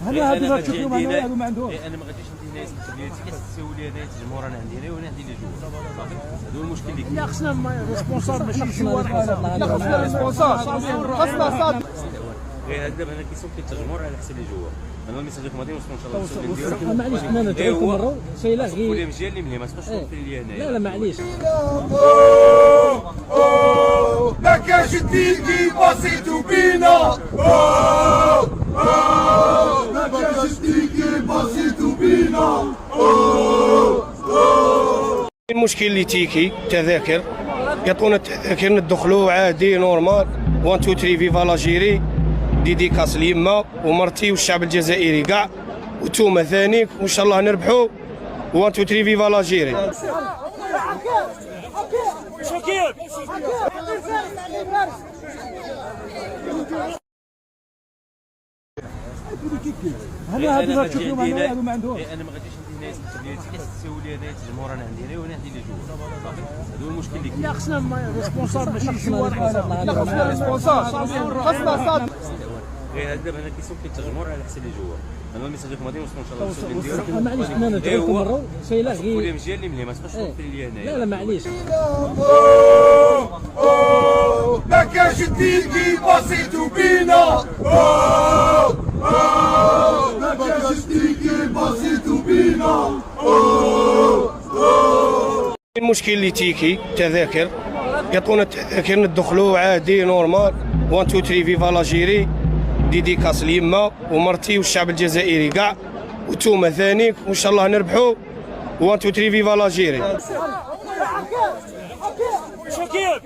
هلا هذه تشوفوا معنا ما عندهمش. انا ما غاديش ندي هنايا تسولي لي هنايا الجمهور انا عندي هنا وهنا عندي لي جوا صافي. هذا هو المشكل اللي كاين. لا خصنا ريسبونسابل ماشي جوار. لا خصنا ريسبونسابل خصنا صاد. غير هذا دابا انا كيسوق الجمهور على حساب لي جوا. انا الميساج ديالكم غادي نوصلوا ان شاء الله نديرو. معليش انا ندعوكم مره سيلا غير قولي مزيان اللي ملي ما تبقاش توصل لي هنايا. لا معليش. ما كانش تيجي بسيطو بينا. ما كانش تيجي بسيطو بينا. المشكل اللي تيكي تذاكر يعطونا التذاكر ندخلوا عادي نورمال 1 2 3 فيفا لاجيري ديديكاس ليما ومرتي والشعب الجزائري كاع وتوما ثاني وان شاء الله نربحوا 1 2 3 فيفا لاجيري. هلا هذه تشوفوا معنا ما عندهمش. انا ما غاديش ندي هنايا تسولي هنايا الجمهور انا عندي هنا وهنا عندي لي جوا صافي. هذا هو المشكل اللي كاين. لا خصنا ريسبونسابل ماشي جوار. لا خصنا ريسبونسابل خصنا صاد. غير هذا دابا انا كيسوق الجمهور على حساب لي جوا. انا الميساج ديالكم غادي نوصلوا ان شاء الله نديرو. معليش انا ندعوكم مره سيلا غير قولي مزيان اللي ملي ما تبقاش توصل لي هنايا. لا معليش. ما كانش تيجي بسيطو بينا. ما كانش تيجي بسيطو بينا. المشكل اللي تيكي تذاكر يعطونا التذاكر ندخلوا عادي نورمال 1 2 3 فيفا لاجيري ديديكاس ليما ومرتي والشعب الجزائري كاع وتوما ثاني وان شاء الله نربحوا 1 2 3 فيفا لاجيري. شكيب